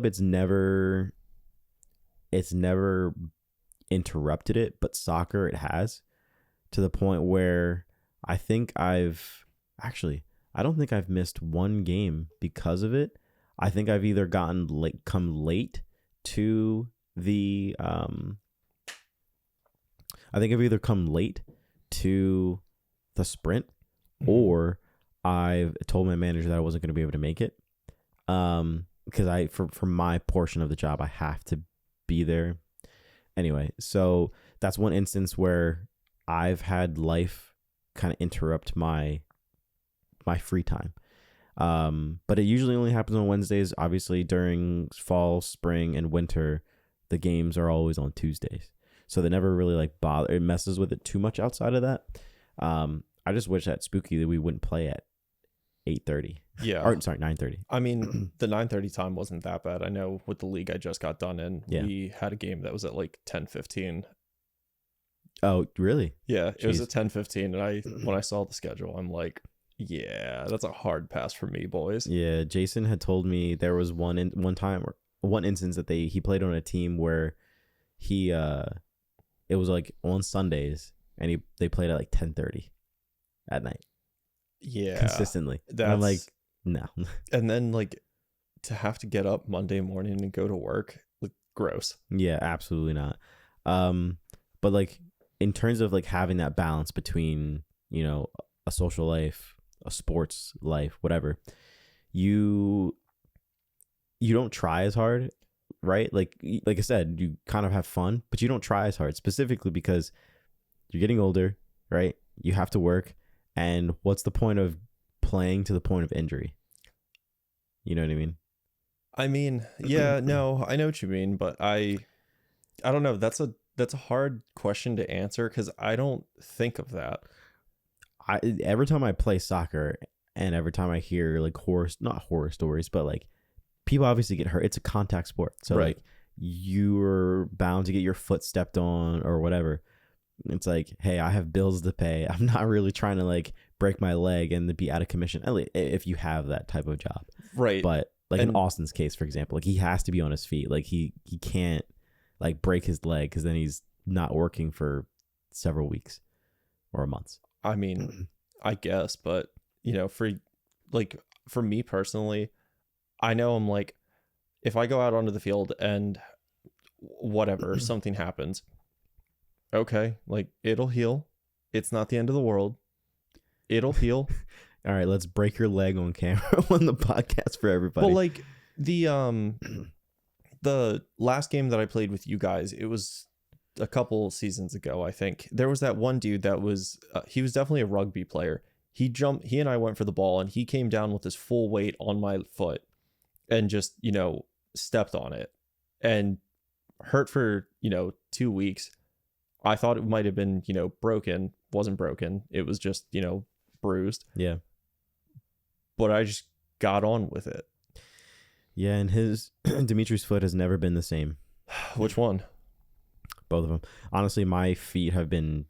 it's never interrupted it, but soccer it has, to the point where I don't think I've missed one game because of it. I think I've either come late to the sprint, or I've told my manager that I wasn't going to be able to make it. Because for my portion of the job, I have to be there. Anyway, so that's one instance where I've had life kind of interrupt my free time. But it usually only happens on Wednesdays. Obviously, during fall, spring, and winter, the games are always on Tuesdays. So they never really like bother. It messes with it too much outside of that. I just wish that Spooky that we wouldn't play at 8:30. Yeah. Or sorry, 9:30. I mean, the 9:30 time wasn't that bad. I know with the league I just got done in, we had a game that was at like 10:15. Oh, really? Yeah, it was at 10:15, and when I saw the schedule, I'm like, yeah, that's a hard pass for me, boys. Yeah, Jason had told me there was one instance that he played on a team where it was like on Sundays, and they played at like 10:30 at night. Yeah, consistently. And I'm like, no. And then like to have to get up Monday morning and go to work, like gross. Yeah, absolutely not. But like in terms of like having that balance between, you know, a social life, a sports life, whatever, you don't try as hard, right? Like I said, you kind of have fun, but you don't try as hard, specifically because you're getting older, right? You have to work, and what's the point of playing to the point of injury? You know what I mean? I mean, yeah, no, I know what you mean, but I don't know. That's a hard question to answer because I don't think of that. Every time I play soccer and every time I hear like not horror stories, but like people obviously get hurt. It's a contact sport. So right. Like you're bound to get your foot stepped on or whatever. It's like, hey, I have bills to pay. I'm not really trying to like break my leg and be out of commission. At least if you have that type of job. Right. But like in Austin's case, for example, like he has to be on his feet. Like he can't like break his leg because then he's not working for several weeks or months. I mean, I guess, but you know, for me personally, I know I'm like, if I go out onto the field and whatever, something happens, okay, like it'll heal. It's not the end of the world. It'll heal. All right, let's break your leg on camera on the podcast for everybody. Well, like the last game that I played with you guys, it was a couple seasons ago, I think. There was that one dude that was he was definitely a rugby player. He and I went for the ball, and he came down with his full weight on my foot and just, you know, stepped on it and hurt for, you know, 2 weeks. I thought it might have been, you know, broken. Wasn't broken. It was just, you know, bruised. Yeah. But I just got on with it. Yeah, and Dimitri's foot has never been the same. Which one? Both of them. Honestly, my feet have been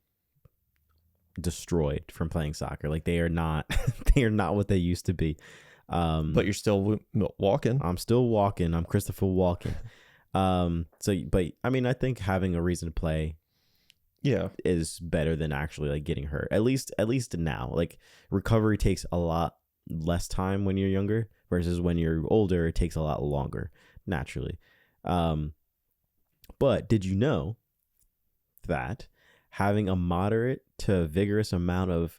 destroyed from playing soccer. Like they are not what they used to be. But you're still walking. I'm still walking. I'm Christopher Walken. But I mean, I think having a reason to play is better than actually like getting hurt. At least now. Like recovery takes a lot less time when you're younger versus when you're older, it takes a lot longer, naturally. But did you know that having a moderate to vigorous amount of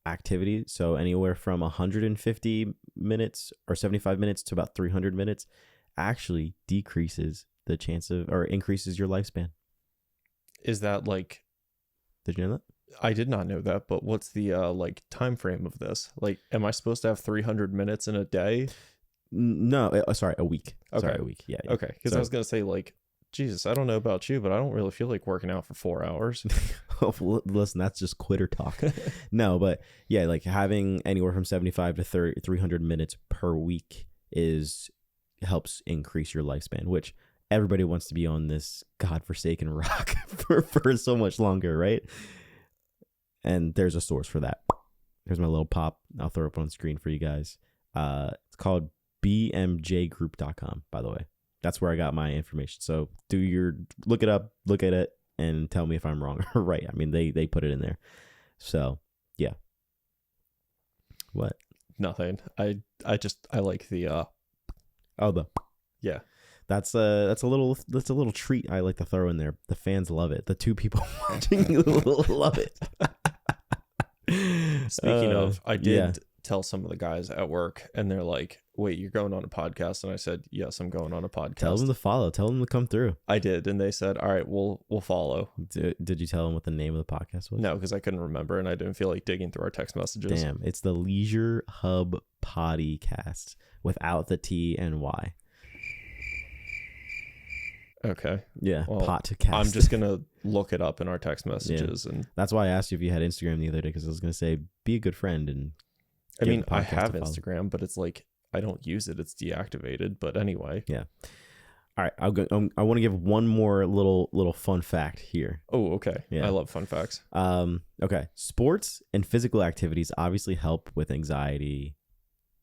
activity, so anywhere from 150 minutes or 75 minutes to about 300 minutes, actually decreases the chance of or increases your lifespan? Is that like... Did you know that? I did not know that, but what's the like time frame of this? Like, am I supposed to have 300 minutes in a day? No, sorry, a week. Okay. Sorry, a week. Yeah. Okay, because I was gonna say like, Jesus, I don't know about you, but I don't really feel like working out for 4 hours. Well, listen, that's just quitter talk. No, but yeah, like having anywhere from 75 to 300 minutes per week helps increase your lifespan, which everybody wants to be on this godforsaken rock for so much longer, right? And there's a source for that. Here's my little pop. I'll throw it up on screen for you guys. It's called bmjgroup.com, by the way. That's where I got my information. So look it up, look at it, and tell me if I'm wrong or right. I mean, they put it in there. So, yeah. What? Nothing. I like the yeah. That's a little treat I like to throw in there. The fans love it. The two people watching love it. Speaking of, I did tell some of the guys at work, and they're like, wait, you're going on a podcast? And I said, yes, I'm going on a podcast. Tell them to follow. Tell them to come through. I did. And they said, all right, we'll follow. Did you tell them what the name of the podcast was? No, because I couldn't remember and I didn't feel like digging through our text messages. Damn. It's the LeisureHub Podcast without the T and Y. Okay. Yeah. Well, podcast. I'm just going to look it up in our text messages. And that's why I asked you if you had Instagram the other day, because I was going to say, be a good friend. And I mean, I have Instagram, but it's like, I don't use it. It's deactivated. But anyway. Yeah. All right. I want to give one more little fun fact here. Oh, okay. Yeah. I love fun facts. Okay. Sports and physical activities obviously help with anxiety,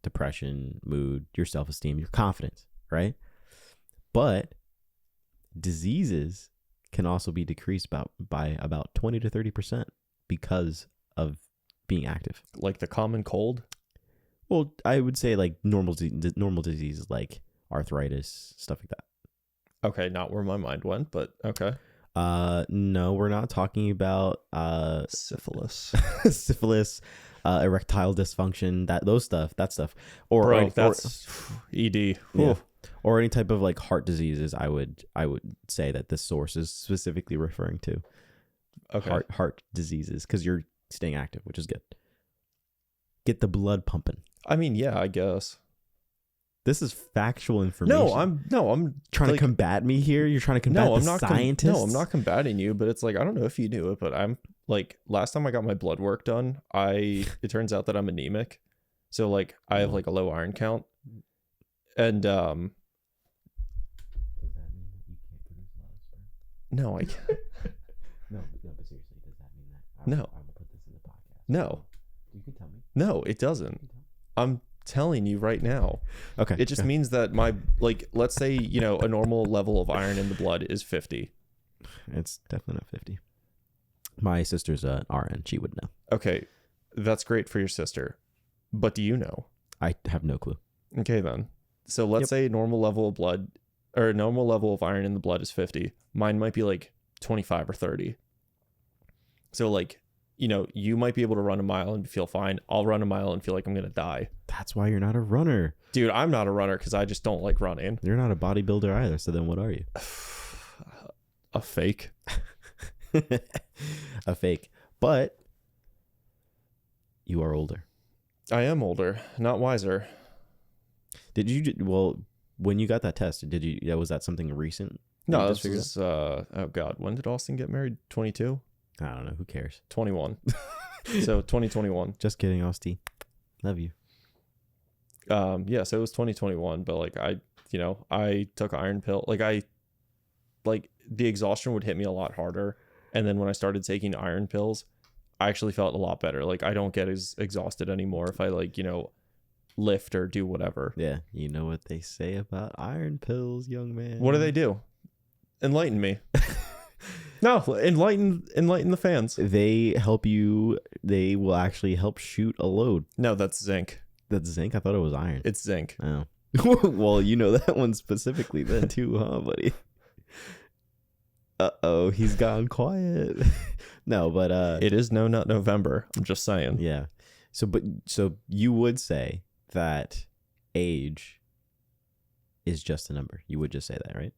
depression, mood, your self-esteem, your confidence, right? But diseases can also be decreased by about 20 to 30% because of being active. Like the common cold? Well, I would say like normal diseases like arthritis, stuff like that. Okay, not where my mind went, but okay. No, we're not talking about syphilis. Syphilis, erectile dysfunction, that stuff. Or that's ED. Yeah. Or any type of like heart diseases. I would say that this source is specifically referring to. Okay. Heart diseases, because you're staying active, which is good. Get the blood pumping. I mean, yeah, I guess. This is factual information. No, I'm trying to combat me here. You're trying to combat scientists. No, I'm not combating you, but it's like, I don't know if you knew it, but I'm like, last time I got my blood work done, it turns out that I'm anemic. So like I have like a low iron count. And no, I can't. No, but seriously, does that mean that? No. I will put this in the podcast. No. You can tell me. No, it doesn't. I'm telling you right now. Okay. It just means that let's say, a normal level of iron in the blood is 50. It's definitely not 50. My sister's an RN. She would know. Okay. That's great for your sister. But do you know? I have no clue. Okay, then. So let's say normal level of blood or normal level of iron in the blood is 50. Mine might be like 25 or 30. So like, you might be able to run a mile and feel fine. I'll run a mile and feel like I'm going to die. That's why you're not a runner. Dude, I'm not a runner because I just don't like running. You're not a bodybuilder either. So then what are you? A fake. A fake. But you are older. I am older, not wiser. When you got that test, was that something recent? No, this was, oh God, when did Austin get married? 22? I don't know. Who cares? 21. So 2021. Just kidding, Austin. Love you. Yeah, so it was 2021, but like I took iron pill. Like the exhaustion would hit me a lot harder. And then when I started taking iron pills, I actually felt a lot better. Like I don't get as exhausted anymore if I lift or do whatever. Yeah. You know what they say about iron pills, young man. What do they do? Enlighten me. No, enlighten the fans. They help you. They will actually help shoot a load. No, that's zinc. That's zinc? I thought it was iron. It's zinc. Oh. Well, you know that one specifically then too, huh, buddy? Uh-oh, he's gone quiet. No, but it is No Nut November. I'm just saying. Yeah. So you would say that age is just a number. You would just say that, right?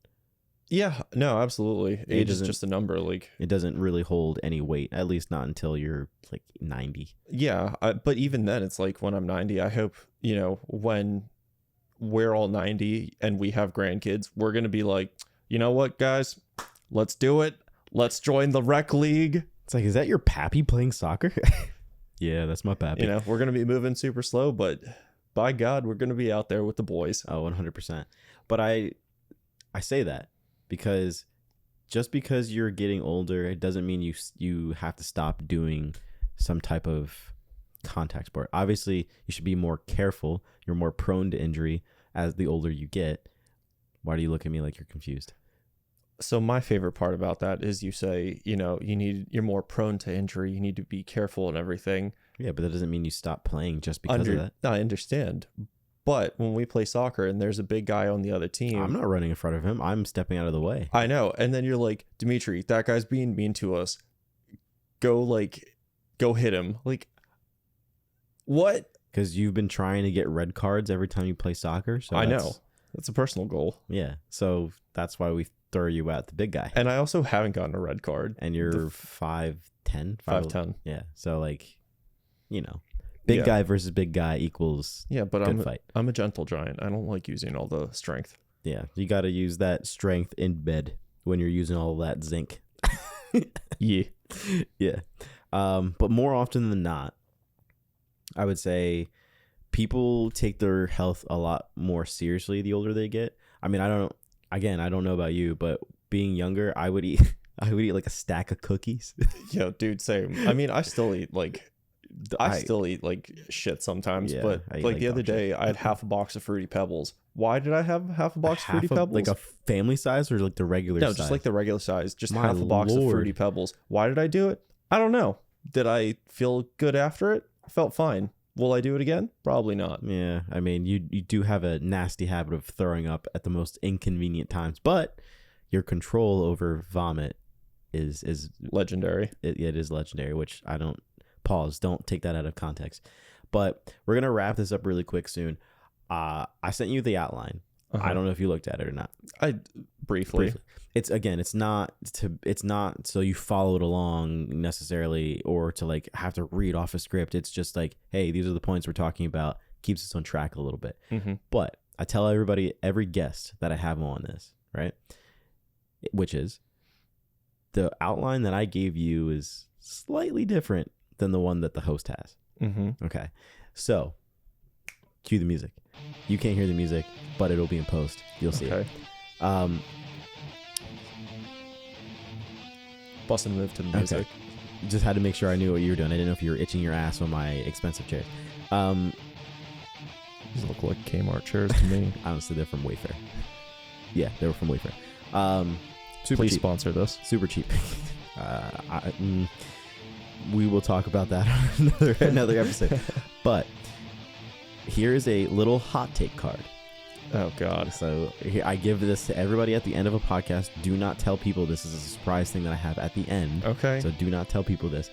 Yeah, no, absolutely. Age is just a number. Like it doesn't really hold any weight, at least not until you're like 90. Yeah, but even then, it's like when I'm 90, I hope, when we're all 90 and we have grandkids, we're going to be like, you know what, guys, let's do it. Let's join the rec league. It's like, is that your pappy playing soccer? Yeah, that's my pappy. We're going to be moving super slow, but by God, we're going to be out there with the boys. Oh, 100%. But I say that because just because you're getting older, it doesn't mean you have to stop doing some type of contact sport. Obviously, you should be more careful. You're more prone to injury as the older you get. Why do you look at me like you're confused? So my favorite part about that is you say, you're more prone to injury. You need to be careful and everything. Yeah, but that doesn't mean you stop playing just because of that. I understand. But when we play soccer and there's a big guy on the other team, I'm not running in front of him. I'm stepping out of the way. I know. And then you're like, Dimitri, that guy's being mean to us. Go hit him. Like, what? because you've been trying to get red cards every time you play soccer. So I know. That's a personal goal. Yeah. So that's why we throw you at the big guy. And I also haven't gotten a red card. And you're 5'10". 5'10". Yeah. So like, big guy versus big guy equals but good fight. I'm a gentle giant. I don't like using all the strength. Yeah. You got to use that strength in bed when you're using all that zinc. Yeah. Yeah. But more often than not, I would say people take their health a lot more seriously the older they get. I mean, I don't know about you, but being younger, I would eat like a stack of cookies. Yo, dude, same. I mean, I still eat like shit sometimes, but like the other day I had half a box of Fruity Pebbles. Why did I have half a box of Fruity Pebbles? Like a family size or like the regular size? No, just like the regular size, just My half a box of Fruity Pebbles. Why did I do it? I don't know. Did I feel good after it? I felt fine. Will I do it again? Probably not. Yeah, I mean, you do have a nasty habit of throwing up at the most inconvenient times, but your control over vomit is legendary. It is legendary, which don't take that out of context. But we're gonna wrap this up really quick soon. I sent you the outline. I don't know if you looked at it or not. I briefly. It's not so you follow it along necessarily or to like have to read off a script. It's just like, hey, these are the points we're talking about. Keeps us on track a little bit. But I tell every guest that I have on this, right? Which is the outline that I gave you is slightly different than the one that the host has. Okay. So cue the music. You can't hear the music, but it'll be in post. You'll see it. Bust a move to the music. Okay. Just had to make sure I knew what you were doing. I didn't know if you were itching your ass on my expensive chairs. These look like Kmart chairs to me. Honestly, they're from Wayfair. Yeah, they were from Wayfair. Super Please cheap. sponsor this. Super cheap. We will talk about that on another episode. But here is a little hot take card. Oh, God. So here, I give this to everybody at the end of a podcast. Do not tell people this is a surprise thing that I have at the end. Okay. So do not tell people this.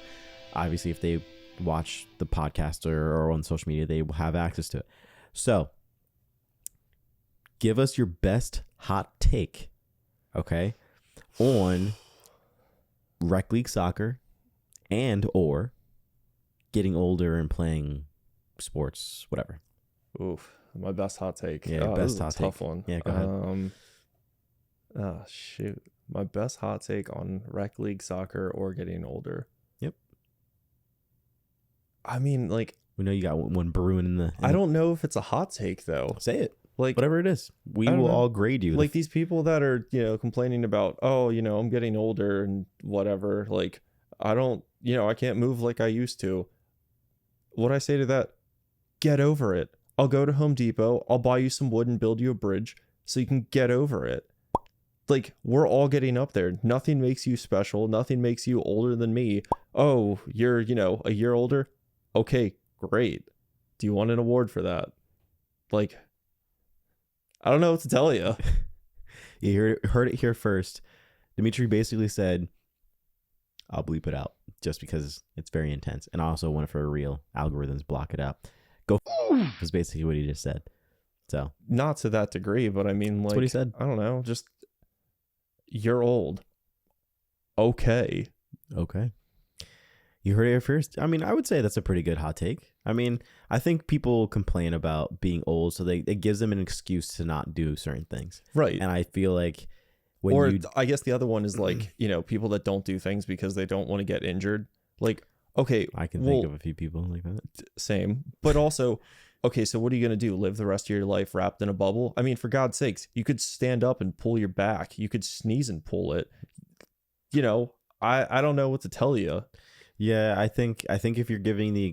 Obviously, if they watch the podcast or on social media, they will have access to it. So give us your best hot take, okay, on rec league soccer and or getting older and playing sports, whatever. Oof. My best hot take. Yeah, best hot take. Tough one. Yeah, go ahead. Oh, shoot. My best hot take on rec league soccer or getting older. Yep. I mean, like, we know you got one brewing in the. I don't know if it's a hot take though. Say it. Like, whatever it is, we will all grade you. Like these people that are, complaining about, I'm getting older and whatever. Like, I don't, I can't move like I used to. What I say to that? Get over it. I'll go to Home Depot. I'll buy you some wood and build you a bridge so you can get over it. Like, we're all getting up there. Nothing makes you special. Nothing makes you older than me. Oh, you're, a year older? Okay, great. Do you want an award for that? Like, I don't know what to tell you. You heard it here first. Dimitri basically said, I'll bleep it out just because it's very intense. And I also want it for a real. Algorithms block it out. Go was basically what he just said. So not to that degree, but I mean, like, that's what he said. I don't know, just you're old. Okay. You heard it here first. I mean, I would say that's a pretty good hot take. I mean, I think people complain about being old, so it gives them an excuse to not do certain things. Right. And I feel like I guess the other one is like, people that don't do things because they don't want to get injured. Like, okay, I can think of a few people like that. Same. But also, okay, so what are you going to do? Live the rest of your life wrapped in a bubble? I mean, for God's sakes, you could stand up and pull your back. You could sneeze and pull it. I don't know what to tell you. Yeah, I think if you're giving the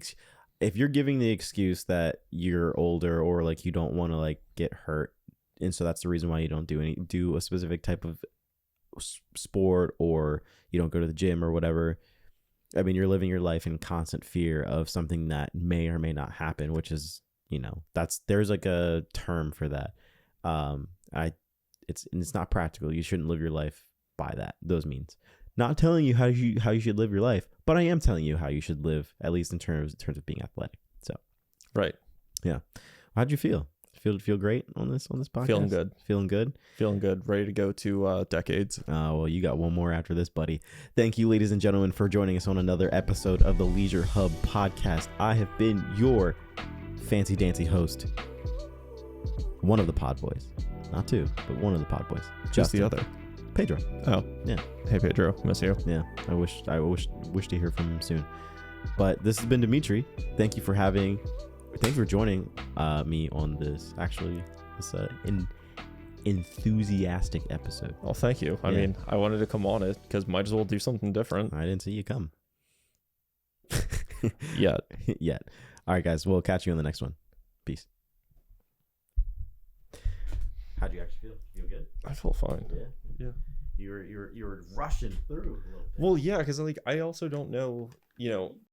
excuse that you're older or like you don't want to like get hurt, and so that's the reason why you don't do a specific type of sport or you don't go to the gym or whatever. I mean, you're living your life in constant fear of something that may or may not happen, which is, there's like a term for that. It's not practical. You shouldn't live your life by those means. Not telling you how you should live your life, but I am telling you how you should live, at least in terms of being athletic. So Right. How'd you feel? Feel great on this podcast? Feeling good. Ready to go to decades. Well, you got one more after this, buddy. Thank you, ladies and gentlemen, for joining us on another episode of the Leisure Hub Podcast. I have been your fancy dancy host, one of the pod boys, not two, but one of the pod boys. Just the other. Pedro. Oh yeah. Hey Pedro, miss you. Yeah, I wish to hear from him soon. But this has been Dimitri. Thank you for joining me on this enthusiastic episode. Oh, thank you. I mean, I wanted to come on it because might as well do something different. I didn't see you come. Yet. All right, guys. We'll catch you on the next one. Peace. How'd you actually feel? Feel good? I feel fine. Yeah. You were rushing through a little bit. Well, yeah, because like I also don't know,